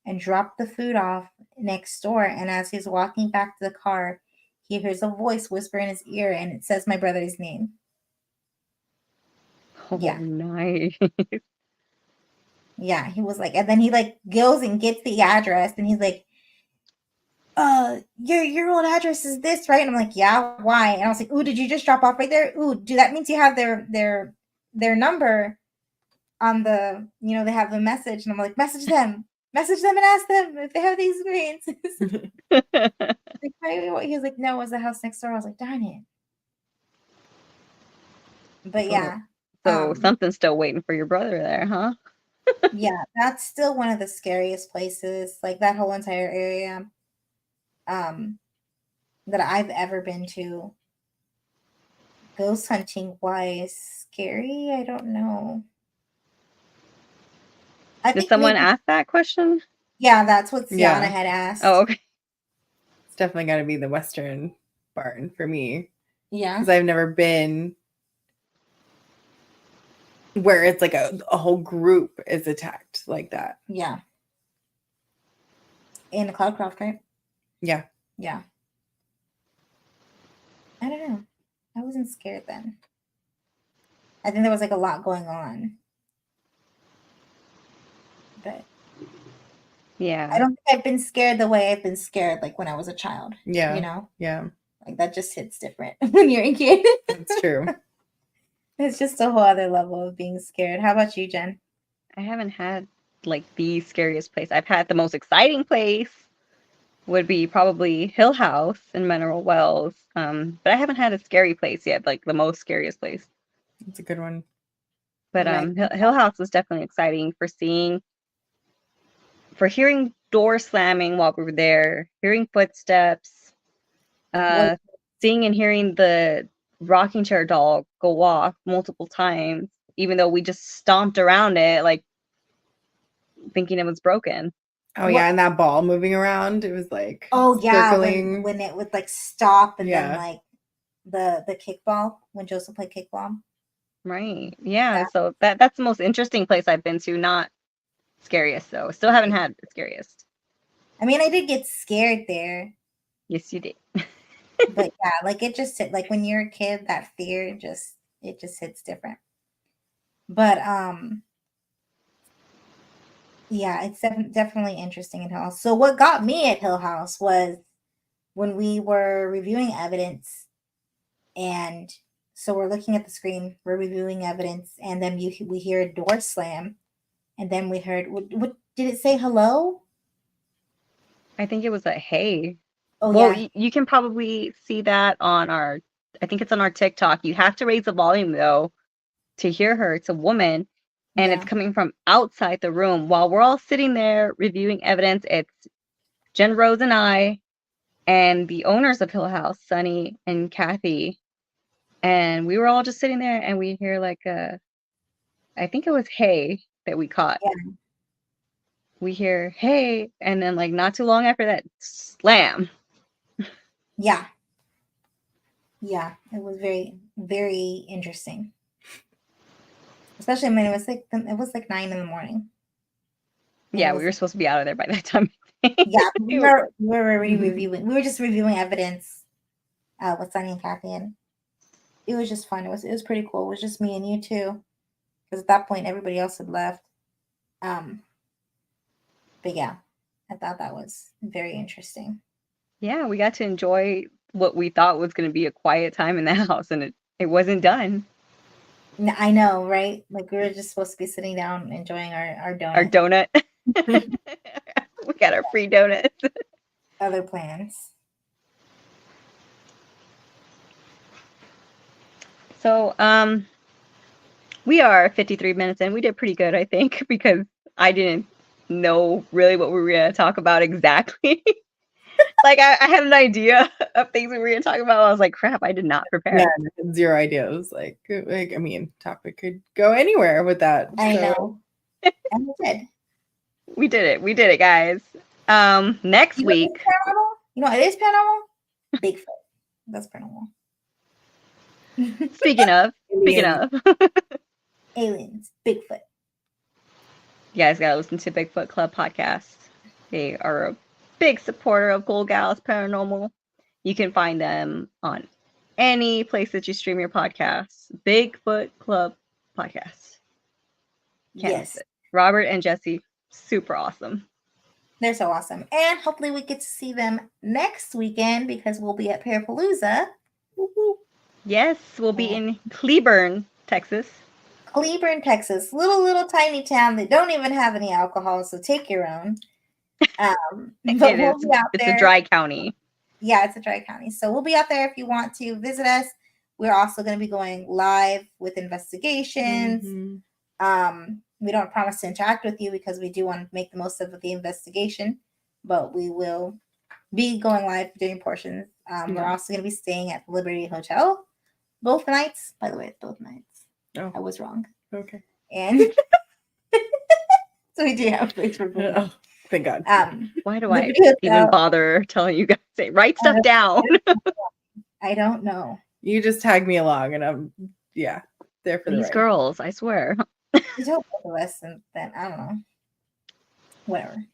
and dropped the food off next door. And as he's walking back to the car, he hears a voice whisper in his ear and it says my brother's name. Oh, Yeah. nice. Yeah, he was like, and then he like goes and gets the address and he's like, your old address is this, right? And I'm like, yeah, why? And I was like, ooh, did you just drop off right there? Ooh, that means you have their number on the, they have the message. And I'm like, message them and ask them if they have these experiences. Like, he was like, no, it was the house next door. I was like, darn it. But yeah. So something's still waiting for your brother there, huh? Yeah, that's still one of the scariest places, like that whole entire area that I've ever been to. Ghost hunting wise, scary? I don't know. I Did think someone maybe, ask that question? yeah, that's what Sienna Yeah. had asked. Oh, okay. It's definitely got to be the Western barn for me Yeah. because I've never been where it's like a whole group is attacked like that. Yeah. In Cloudcroft, right? Yeah. Yeah. I don't know. I wasn't scared then. I think there was like a lot going on. But Yeah. I don't think I've been scared the way I've been scared like when I was a child. Yeah. You know? Yeah. Like that just hits different when you're a kid. That's true. It's just a whole other level of being scared. How about you, Jen? I haven't had like the scariest place. I've had the most exciting place would be probably Hill House in Mineral Wells. But I haven't had a scary place yet, like the most scariest place. That's a good one. But Right. Hill House was definitely exciting for hearing door slamming while we were there, hearing footsteps, What? seeing and hearing the rocking chair doll go off multiple times, even though we just stomped around it, like thinking it was broken. Oh yeah, and that ball moving around, it was like Oh yeah, circling. when it would like stop and then Yeah. like the kickball when Joseph played kickball. Right. Yeah. Yeah. So that's the most interesting place I've been to, not scariest though. Still haven't had the scariest. I mean, I did get scared there, Yes, you did. but yeah, like it just hit, like when you're a kid, that fear just hits different. But yeah, it's definitely interesting in Hill House. So what got me at Hill House was when we were reviewing evidence, and so we're looking at the screen, we're reviewing evidence, and then we hear a door slam, and then we heard what did it say? Hello? I think it was a hey. Oh Well, yeah, you can probably see that on I think it's on our TikTok. You have to raise the volume though to hear her. It's a woman and it's yeah, coming from outside the room while we're all sitting there reviewing evidence. It's Jen Rose and I and the owners of Hill House, Sunny and Kathy. And we were all just sitting there and we hear like I think it was hey that we caught. yeah, We hear hey, and then like not too long after that, slam. yeah, yeah. It was very, very interesting, especially when it was like 9 in the morning. And Yeah, it we was, were supposed to be out of there by that time. yeah, we were already reviewing. We were just reviewing evidence with Sunny and Kathy, and it was just fun. It was pretty cool. It was just me and you two, because at that point everybody else had left. But yeah, I thought that was very interesting. Yeah, we got to enjoy what we thought was going to be a quiet time in the house, and it wasn't done. I know, right? Like we were just supposed to be sitting down enjoying our donut. Our donut. We got our free donut. Other plans. So, we are 53 minutes in. We did pretty good, I think, because I didn't know really what we were going to talk about exactly. Like, I had an idea of things we were going to talk about. I was like, crap, I did not prepare. Yeah, zero ideas. Like I mean, topic could go anywhere with that. I know. And we did. We did it. We did it, guys. Next week. You know, it is paranormal. Bigfoot. That's paranormal. Speaking of. Aliens. Bigfoot. You guys gotta listen to Bigfoot Club podcast. They are a big supporter of Gold Gals Paranormal. You can find them on any place that you stream your podcasts. Bigfoot Club podcast. Can't miss it. Robert and Jesse, super awesome. They're so awesome. And hopefully we get to see them next weekend because we'll be at Parapalooza. Yes, we'll be in Cleburne, Texas. Cleburne, Texas. Little tiny town that don't even have any alcohol, so take your own. But we'll be out there. It's a dry county. Yeah, it's a dry county. So we'll be out there if you want to visit us. We're also going to be going live with investigations. We don't promise to interact with you because we do want to make the most of the investigation, but we will be going live during portions. We're also going to be staying at the Liberty Hotel both nights. By the way, both nights. Oh. I was wrong. Okay. And so we do have place for both. Oh, thank God. Why do I Liberty Hotel, even bother telling you guys? Say, write stuff down. I don't know. You just tag me along, and I'm there for the These ride. girls, I swear. You told both of us, and then I don't know. Whatever.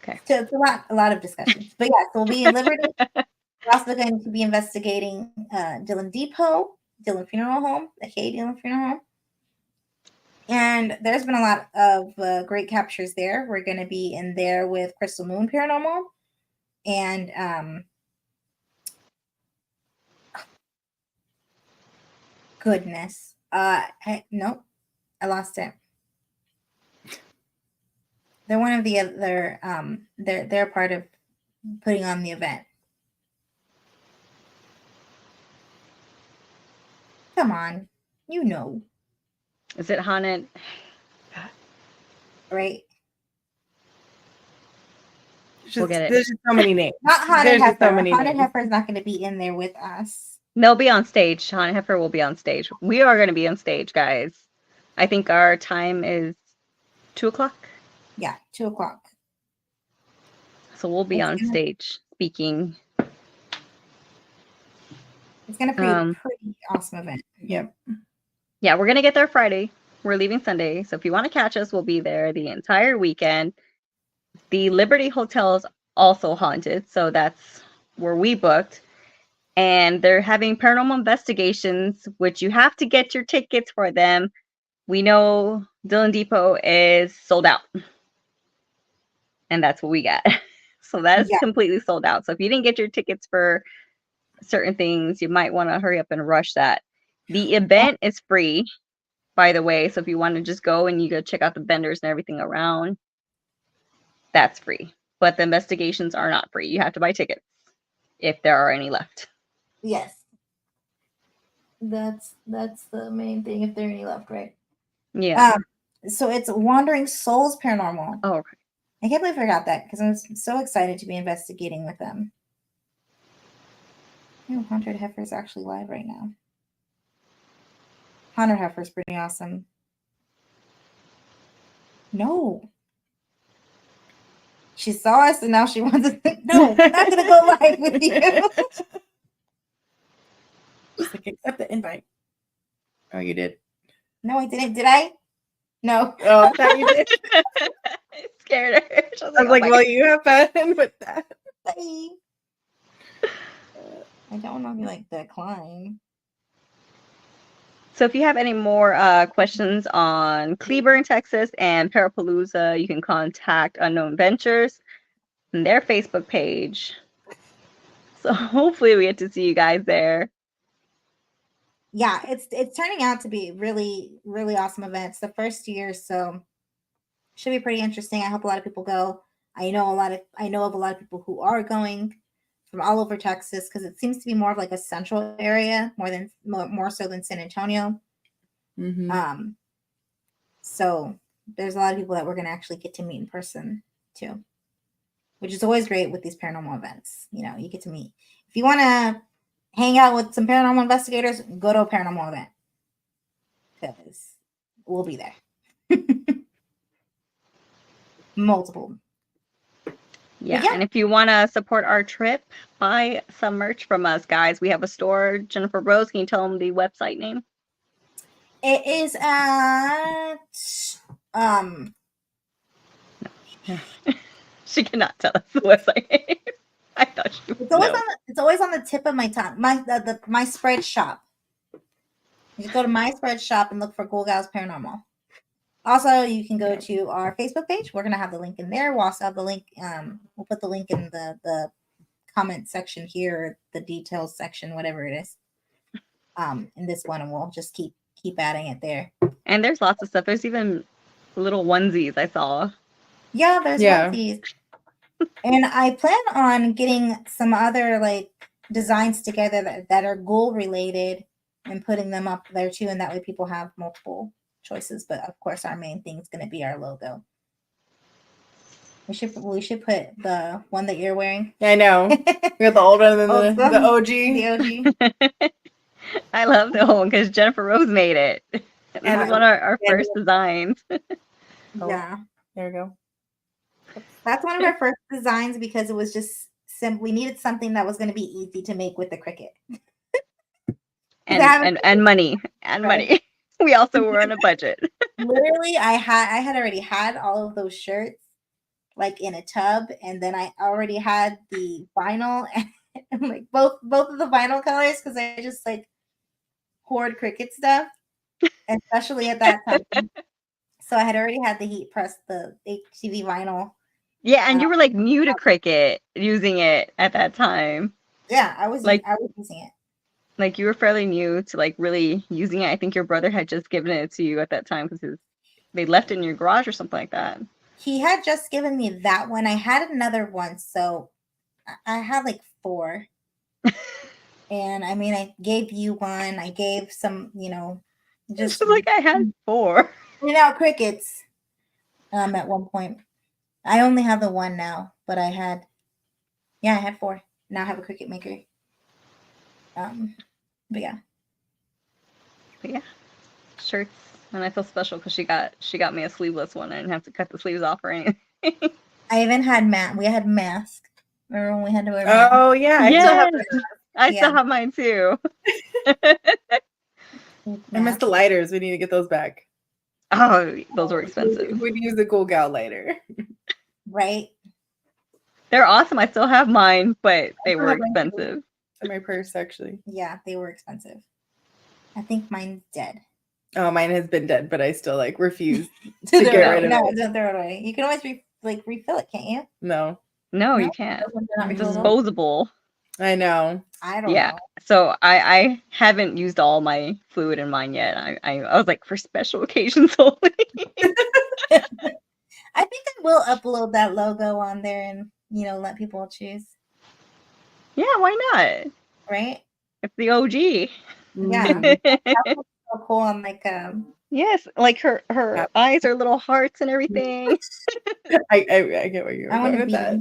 Okay. So it's a lot of discussions. But yeah, so we'll be in Liberty. We're also going to be investigating Dillon Depot, Dillon Funeral Home, the Hay Dillon Funeral Home. And there's been a lot of great captures there. We're going to be in there with Crystal Moon Paranormal. And goodness. Nope. I lost it. They're one of the other they're part of putting on the event. Come on. You know. Is it haunted? Right? We'll get it. There's just so many names. Not Haunted There's just Heifer. so many Haunted names. Heifer is not going to be in there with us. They'll be on stage. Haunted Heifer will be on stage. We are going to be on stage, guys. I think our time is 2:00. Yeah, 2:00. So we'll be on stage speaking. It's going to be a pretty awesome event. Yep. Yeah, we're going to get there Friday. We're leaving Sunday. So if you want to catch us, we'll be there the entire weekend. The Liberty Hotel is also haunted. So that's where we booked. And they're having paranormal investigations, which you have to get your tickets for them. We know Dillon Depot is sold out. And that's what we got. So that is completely sold out. So if you didn't get your tickets for certain things, you might want to hurry up and rush that. The event is free, by the way. So if you want to just go and you go check out the vendors and everything around, that's free. But the investigations are not free. You have to buy tickets if there are any left. Yes. That's the main thing, if there are any left, right? Yeah. So it's Wandering Souls Paranormal. Oh, okay. I can't believe I forgot that because I'm so excited to be investigating with them. Oh, Haunted Heifer is actually live right now. Haunted Heifer is pretty awesome. No. She saw us and now she wants to. No, I'm not going to go live with you. Just like, accept the invite. Oh, you did? No, I didn't. Did I? No. Oh, I thought you did. I scared her. I was like, well, you have fun with that. Bye. I don't know if you like decline. So if you have any more questions on Cleburne, Texas and Parapalooza, you can contact Unknown Ventures and their Facebook page. So hopefully we get to see you guys there. Yeah, it's turning out to be really, really awesome event. It's the first year, so should be pretty interesting. I hope a lot of people go. I know of a lot of people who are going from all over Texas because it seems to be more of like a central area more so than San Antonio. Mm-hmm. So there's a lot of people that we're going to actually get to meet in person too, which is always great with these paranormal events. You know, you get to meet. If you want to hang out with some paranormal investigators, go to a paranormal event because we'll be there. Multiple. Yeah, and if you want to support our trip, buy some merch from us, guys. We have a store. Jennifer Rose, can you tell them the website name? It is at She cannot tell us the website name. I thought she would know. It's always on the tip of my tongue. My spread shop. You just go to my spread shop and look for Cool Gals Paranormal. Also, you can go to our Facebook page. We're gonna have the link in there. We'll also have the link. We'll put the link in the comment section here, the details section, whatever it is. In this one, and we'll just keep adding it there. And there's lots of stuff. There's even little onesies I saw. Yeah, there's onesies. And I plan on getting some other like designs together that are goal related and putting them up there too, and that way people have multiple choices. But of course, our main thing is going to be our logo. We should put the one that you're wearing. Yeah, I know. We got the old one and Old then the school. OG. The OG. I love the old one because Jennifer Rose made it. This And is one of our first designs. Oh. Yeah. There we go. That's one of our first designs because it was just simple. We needed something that was going to be easy to make with the Cricut. and money. And Right. money. We also were on a budget. Literally, I had already had all of those shirts like in a tub, and then I already had the vinyl and like both of the vinyl colors because I just like hoard Cricut stuff, especially at that time. So I had already had the heat press, the HTV vinyl. Yeah, and you were like new to Cricut using it at that time. Yeah, I was using it. Like you were fairly new to like really using it. I think your brother had just given it to you at that time because they left it in your garage or something like that. He had just given me that one. I had another one, so I had like 4. And I mean, I gave you one. I gave some, just like I had 4. Crickets. At one point, I only have the one now, but I had 4. Now I have a Cricut maker. But yeah, shirts, and I feel special because she got me a sleeveless one. I didn't have to cut the sleeves off or anything. I even had we had masks. Remember when we had to wear masks? Oh yeah, I still have mine too. I missed the lighters. We need to get those back. Oh, those were expensive. We'd use the Cool Gal lighter. Right? They're awesome. I still have mine, but they were expensive. In my purse, actually. Yeah, they were expensive. I think mine's dead. Oh, mine has been dead, but I still like refuse to get rid of it. No, don't throw it away. You can always refill it, can't you? No, you can't. It's disposable. I know. I don't know. So I haven't used all my fluid in mine yet. I was like for special occasions only. I think I will upload that logo on there and let people choose. Yeah, why not? Right? It's the OG. Yeah. That's so cool. I'm like yes, like her eyes are little hearts and everything. I get what you're going with that.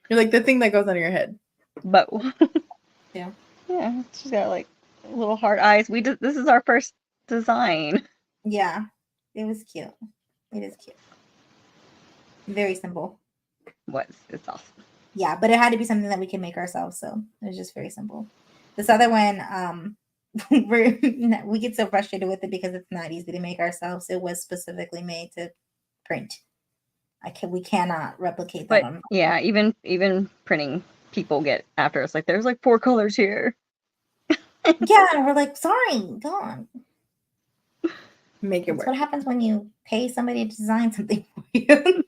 You're like the thing that goes on your head. But yeah, she's got like little heart eyes. This is our first design. Yeah, it was cute. It is cute. Very simple. It's awesome. Yeah, but it had to be something that we can make ourselves, so it was just very simple. This other one, we get so frustrated with it because it's not easy to make ourselves. It was specifically made to print. We cannot replicate that. But yeah, even printing, people get after us like there's like 4 colors here. Yeah, and we're like, sorry, go on. Make it work. That's what happens when you pay somebody to design something for you.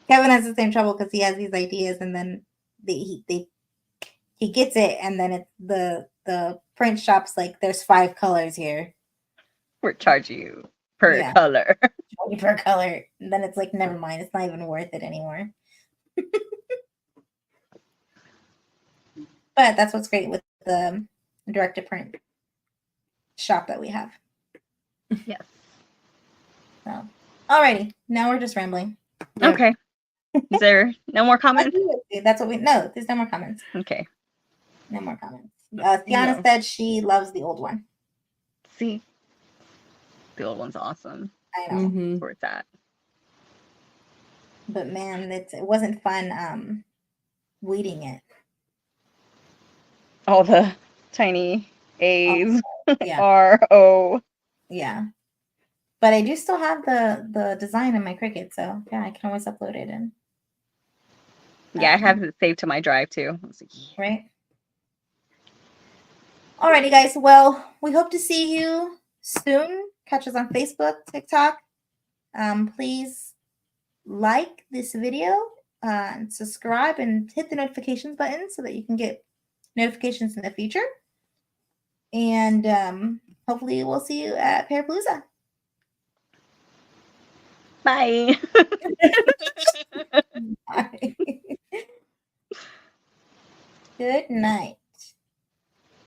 Kevin has the same trouble because he has these ideas and then he gets it and then it's the print shop's like there's 5 colors here. We're charging you per color. Per color. And then it's like never mind, it's not even worth it anymore. But that's what's great with the direct to print shop that we have. Yes. So alrighty, now we're just rambling. Okay. Is there no more comments? That's what there's no more comments. Okay. No more comments. Tiana said she loves the old one. See? The old one's awesome. I know. Mm-hmm. Where it's at. But man, it wasn't fun weeding it. All the tiny A's. Yeah. R-O. Yeah. But I do still have the design in my Cricut, so yeah, I can always upload it in. Yeah, I have it saved to my drive too. Right. Alrighty, guys. Well, we hope to see you soon. Catch us on Facebook, TikTok. Please like this video and subscribe and hit the notifications button so that you can get notifications in the future. And hopefully we'll see you at Parapalooza. Bye. Bye. Good night.